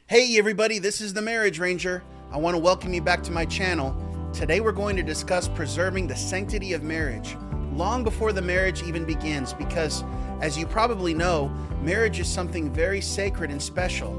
Hey everybody, this is the Marriage Ranger. I want to welcome you back to my channel. Today we're going to discuss preserving the sanctity of marriage long before the marriage even begins, because as you probably know, marriage is something very sacred and special.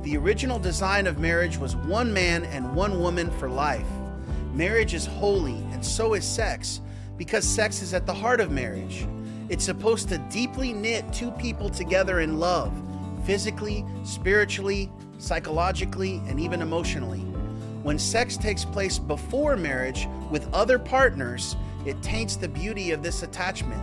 The original design of marriage was one man and one woman for life. Marriage is holy, and so is sex, because sex is at the heart of marriage. It's supposed to deeply knit two people together in love, physically, spiritually, psychologically, and even emotionally. When sex takes place before marriage with other partners, it taints the beauty of this attachment.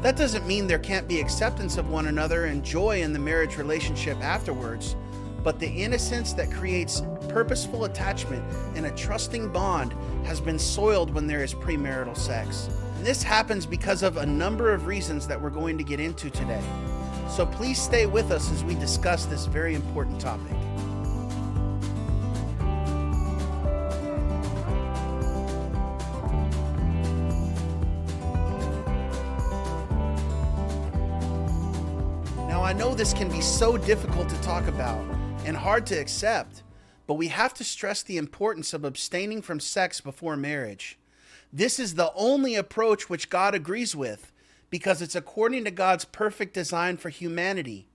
That doesn't mean there can't be acceptance of one another and joy in the marriage relationship afterwards, but the innocence that creates purposeful attachment and a trusting bond has been soiled when there is premarital sex. And this happens because of a number of reasons that we're going to get into today. So please stay with us as we discuss this very important topic. Now, I know this can be so difficult to talk about and hard to accept, but we have to stress the importance of abstaining from sex before marriage. This is the only approach which God agrees with, because it's according to God's perfect design for humanity.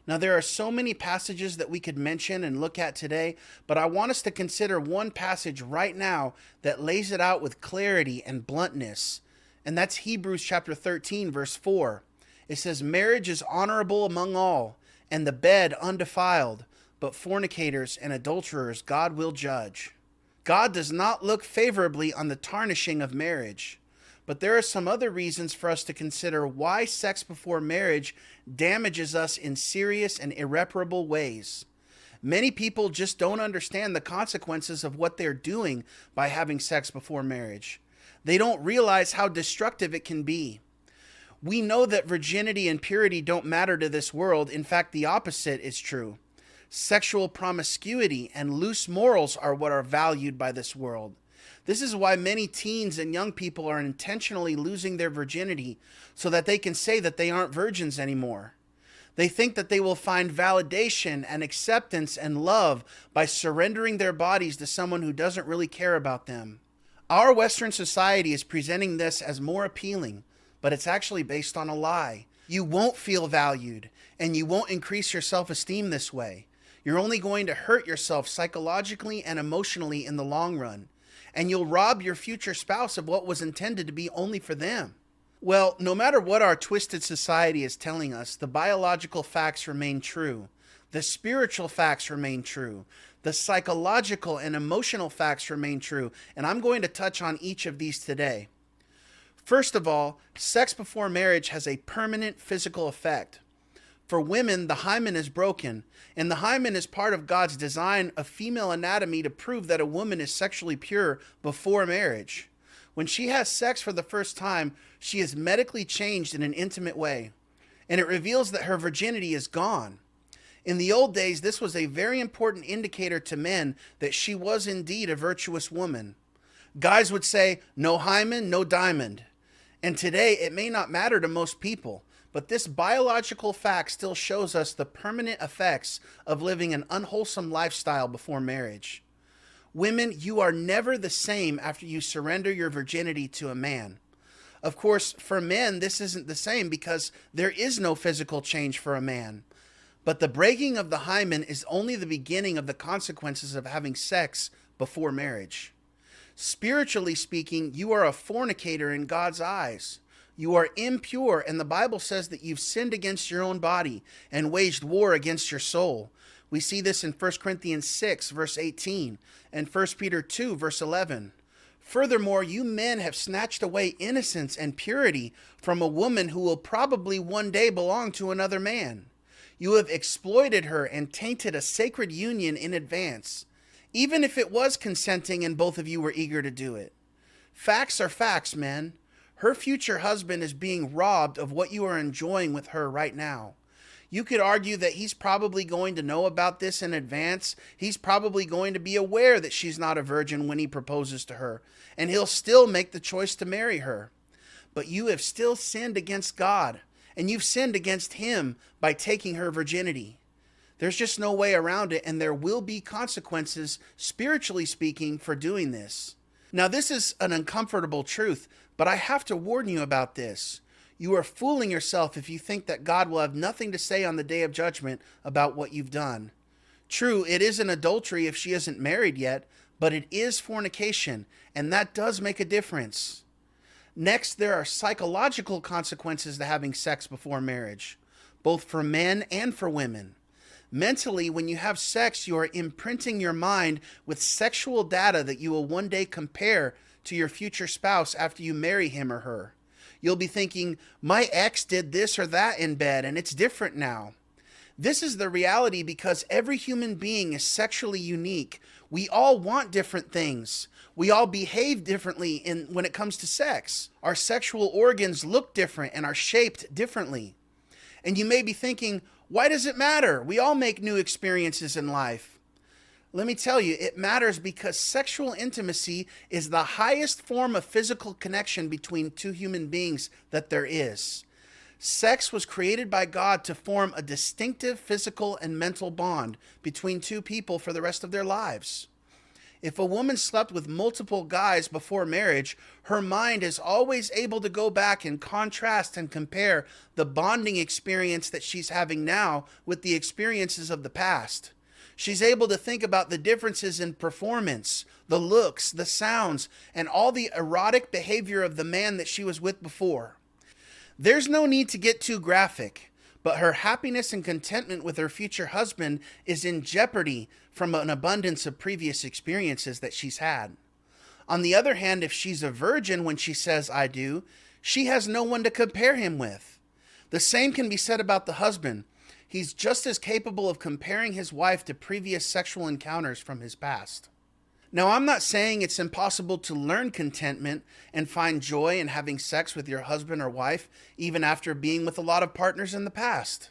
Now, there are so many passages that we could mention and look at today, but I want us to consider one passage right now that lays it out with clarity and bluntness, and that's Hebrews chapter 13, verse 4. It says, "Marriage is honorable among all, and the bed undefiled, but fornicators and adulterers God will judge." God does not look favorably on the tarnishing of marriage. But there are some other reasons for us to consider why sex before marriage damages us in serious and irreparable ways. Many people just don't understand the consequences of what they're doing by having sex before marriage. They don't realize how destructive it can be. We know that virginity and purity don't matter to this world. In fact, the opposite is true. Sexual promiscuity and loose morals are what are valued by this world. This is why many teens and young people are intentionally losing their virginity so that they can say that they aren't virgins anymore. They think that they will find validation and acceptance and love by surrendering their bodies to someone who doesn't really care about them. Our Western society is presenting this as more appealing, but it's actually based on a lie. You won't feel valued, and you won't increase your self-esteem this way. You're only going to hurt yourself psychologically and emotionally in the long run. And you'll rob your future spouse of what was intended to be only for them. Well, no matter what our twisted society is telling us, the biological facts remain true. The spiritual facts remain true. The psychological and emotional facts remain true. And I'm going to touch on each of these today. First of all, sex before marriage has a permanent physical effect. For women, the hymen is broken, and the hymen is part of God's design of female anatomy to prove that a woman is sexually pure before marriage. When she has sex for the first time, she is medically changed in an intimate way, and it reveals that her virginity is gone. In the old days, this was a very important indicator to men that she was indeed a virtuous woman. Guys would say, "No hymen, no diamond." And today, it may not matter to most people, but this biological fact still shows us the permanent effects of living an unwholesome lifestyle before marriage. Women, you are never the same after you surrender your virginity to a man. Of course, for men, this isn't the same because there is no physical change for a man. But the breaking of the hymen is only the beginning of the consequences of having sex before marriage. Spiritually speaking, you are a fornicator in God's eyes. You are impure, and the Bible says that you've sinned against your own body and waged war against your soul. We see this in 1 Corinthians 6, verse 18, and 1 Peter 2, verse 11. Furthermore, you men have snatched away innocence and purity from a woman who will probably one day belong to another man. You have exploited her and tainted a sacred union in advance, even if it was consenting and both of you were eager to do it. Facts are facts, men. Her future husband is being robbed of what you are enjoying with her right now. You could argue that he's probably going to know about this in advance. He's probably going to be aware that she's not a virgin when he proposes to her, and he'll still make the choice to marry her. But you have still sinned against God, and you've sinned against him by taking her virginity. There's just no way around it, and there will be consequences, spiritually speaking, for doing this. Now, this is an uncomfortable truth, but I have to warn you about this. You are fooling yourself if you think that God will have nothing to say on the day of judgment about what you've done. True, it is an adultery if she isn't married yet, but it is fornication, and that does make a difference. Next, there are psychological consequences to having sex before marriage, both for men and for women. Mentally, when you have sex, you are imprinting your mind with sexual data that you will one day compare to your future spouse after you marry him or her. You'll be thinking, my ex did this or that in bed, and it's different now. This is the reality because every human being is sexually unique. We all want different things. We all behave differently when it comes to sex. Our sexual organs look different and are shaped differently. And you may be thinking, why does it matter? We all make new experiences in life. Let me tell you, it matters because sexual intimacy is the highest form of physical connection between two human beings that there is. Sex was created by God to form a distinctive physical and mental bond between two people for the rest of their lives. If a woman slept with multiple guys before marriage, her mind is always able to go back and contrast and compare the bonding experience that she's having now with the experiences of the past. She's able to think about the differences in performance, the looks, the sounds, and all the erotic behavior of the man that she was with before. There's no need to get too graphic, but her happiness and contentment with her future husband is in jeopardy from an abundance of previous experiences that she's had. On the other hand, if she's a virgin when she says, I do, she has no one to compare him with. The same can be said about the husband. He's just as capable of comparing his wife to previous sexual encounters from his past. Now, I'm not saying it's impossible to learn contentment and find joy in having sex with your husband or wife, even after being with a lot of partners in the past.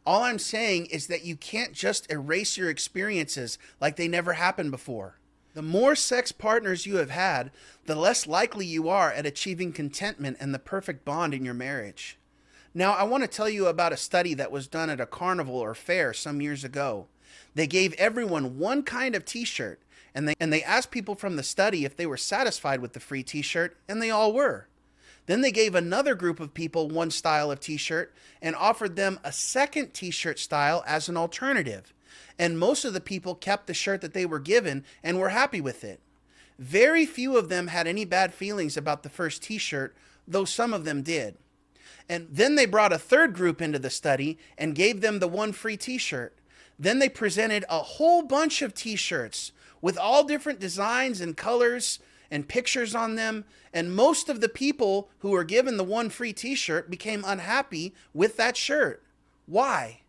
All I'm saying is that you can't just erase your experiences like they never happened before. The more sex partners you have had, the less likely you are at achieving contentment and the perfect bond in your marriage. Now, I want to tell you about a study that was done at a carnival or fair some years ago. They gave everyone one kind of t-shirt, and they asked people from the study if they were satisfied with the free t-shirt, and they all were. Then they gave another group of people one style of t-shirt and offered them a second t-shirt style as an alternative. And most of the people kept the shirt that they were given and were happy with it. Very few of them had any bad feelings about the first t-shirt, though some of them did. And then they brought a third group into the study and gave them the one free t-shirt. Then they presented a whole bunch of t-shirts with all different designs and colors and pictures on them, and most of the people who were given the one free t-shirt became unhappy with that shirt. Why?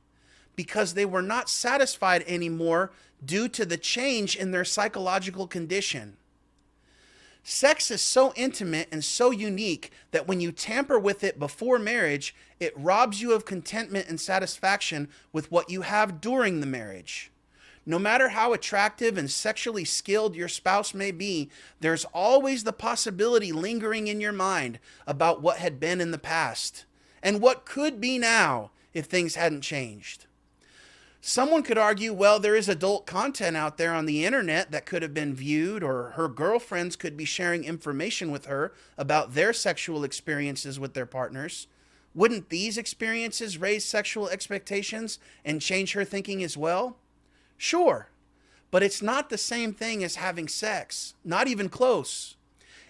Because they were not satisfied anymore due to the change in their psychological condition. Sex is so intimate and so unique that when you tamper with it before marriage, it robs you of contentment and satisfaction with what you have during the marriage. No matter how attractive and sexually skilled your spouse may be, there's always the possibility lingering in your mind about what had been in the past and what could be now if things hadn't changed. Someone could argue, well, there is adult content out there on the internet that could have been viewed, or her girlfriends could be sharing information with her about their sexual experiences with their partners. Wouldn't these experiences raise sexual expectations and change her thinking as well? Sure, but it's not the same thing as having sex, not even close.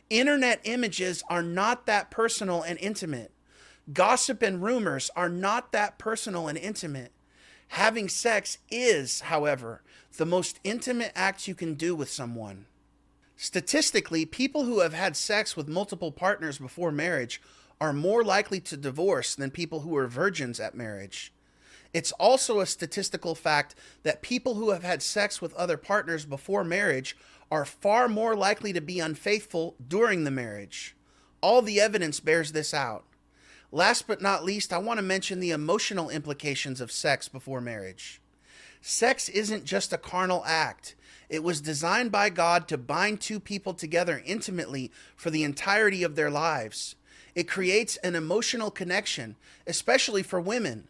Internet images are not that personal and intimate. Gossip and rumors are not that personal and intimate. Having sex is, however, the most intimate act you can do with someone. Statistically, people who have had sex with multiple partners before marriage are more likely to divorce than people who are virgins at marriage. It's also a statistical fact that people who have had sex with other partners before marriage are far more likely to be unfaithful during the marriage. All the evidence bears this out. Last but not least, I want to mention the emotional implications of sex before marriage. Sex isn't just a carnal act. It was designed by God to bind two people together intimately for the entirety of their lives. It creates an emotional connection, especially for women.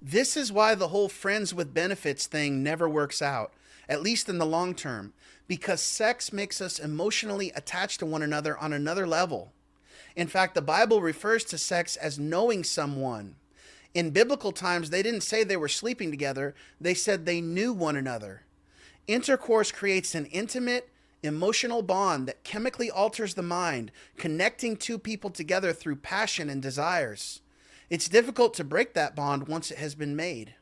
This is why the whole friends with benefits thing never works out, at least in the long term, because sex makes us emotionally attached to one another on another level. In fact, the Bible refers to sex as knowing someone. In biblical times, they didn't say they were sleeping together, they said they knew one another. Intercourse creates an intimate, emotional bond that chemically alters the mind, connecting two people together through passion and desires. It's difficult to break that bond once it has been made.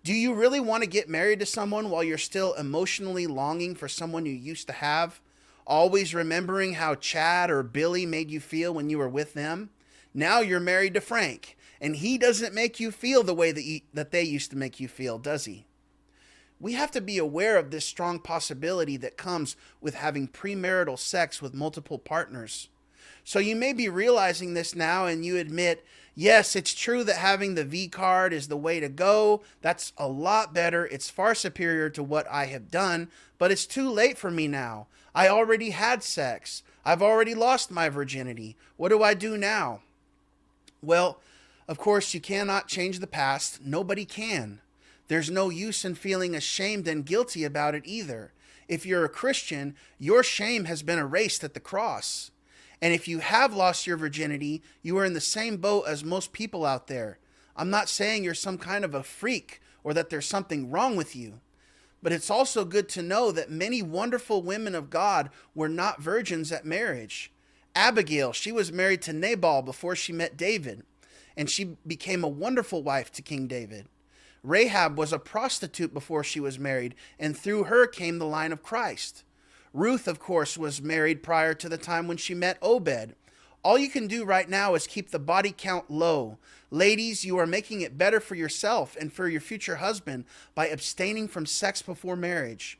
Do you really want to get married to someone while you're still emotionally longing for someone you used to have? Always remembering how Chad or Billy made you feel when you were with them? Now you're married to Frank, and he doesn't make you feel the way that they used to make you feel, does he? We have to be aware of this strong possibility that comes with having premarital sex with multiple partners. So you may be realizing this now and you admit, yes, it's true that having the V card is the way to go. That's a lot better. It's far superior to what I have done, but it's too late for me now. I already had sex. I've already lost my virginity. What do I do now? Well, of course, you cannot change the past. Nobody can. There's no use in feeling ashamed and guilty about it either. If you're a Christian, your shame has been erased at the cross. And if you have lost your virginity, you are in the same boat as most people out there. I'm not saying you're some kind of a freak or that there's something wrong with you. But it's also good to know that many wonderful women of God were not virgins at marriage. Abigail, she was married to Nabal before she met David, and she became a wonderful wife to King David. Rahab was a prostitute before she was married, and through her came the line of Christ. Ruth, of course, was married prior to the time when she met Obed. All you can do right now is keep the body count low. Ladies, you are making it better for yourself and for your future husband by abstaining from sex before marriage.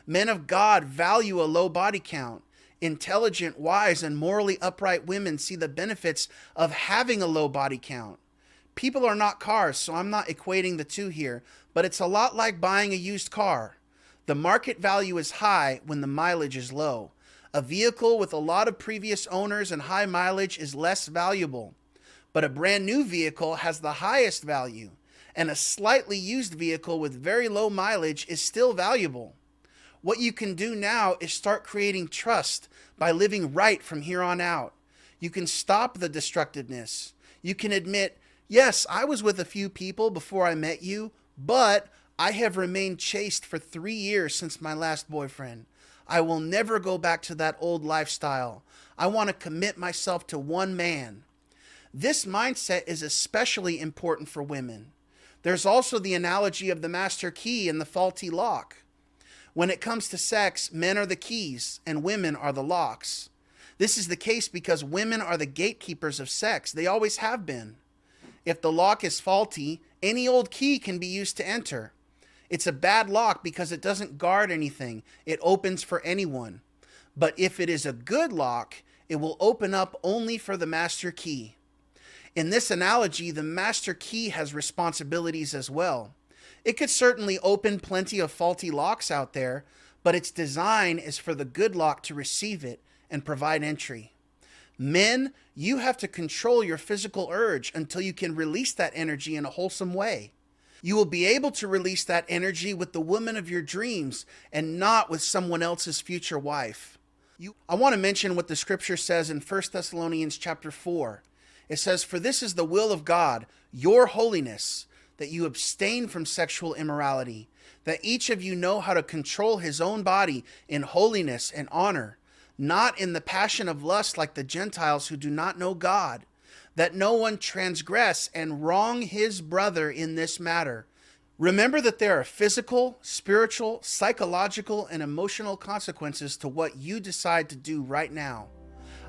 Men of God value a low body count. Intelligent, wise, and morally upright women see the benefits of having a low body count. People are not cars, so I'm not equating the two here, but it's a lot like buying a used car. The market value is high when the mileage is low. A vehicle with a lot of previous owners and high mileage is less valuable, but a brand new vehicle has the highest value, and a slightly used vehicle with very low mileage is still valuable. What you can do now is start creating trust by living right from here on out. You can stop the destructiveness. You can admit, yes, I was with a few people before I met you, but I have remained chaste for 3 years since my last boyfriend. I will never go back to that old lifestyle. I want to commit myself to one man. This mindset is especially important for women. There's also the analogy of the master key and the faulty lock. When it comes to sex, men are the keys and women are the locks. This is the case because women are the gatekeepers of sex. They always have been. If the lock is faulty, any old key can be used to enter. It's a bad lock because it doesn't guard anything. It opens for anyone. But if it is a good lock, it will open up only for the master key. In this analogy, the master key has responsibilities as well. It could certainly open plenty of faulty locks out there, but its design is for the good lock to receive it and provide entry. Men, you have to control your physical urge until you can release that energy in a wholesome way. You will be able to release that energy with the woman of your dreams and not with someone else's future wife. I want to mention what the scripture says in 1 Thessalonians chapter 4. It says, "For this is the will of God, your holiness, that you abstain from sexual immorality, that each of you know how to control his own body in holiness and honor, not in the passion of lust like the Gentiles who do not know God, that no one transgress and wrong his brother in this matter." Remember that there are physical, spiritual, psychological, and emotional consequences to what you decide to do right now.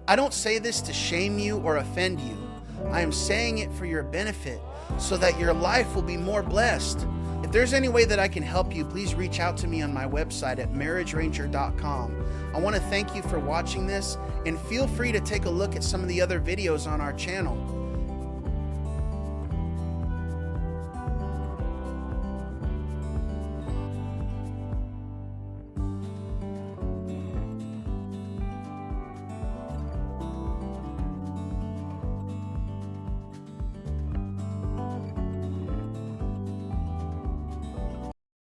I don't say this to shame you or offend you. I am saying it for your benefit so that your life will be more blessed. If there's any way that I can help you, please reach out to me on my website at marriageranger.com. I want to thank you for watching this, and feel free to take a look at some of the other videos on our channel.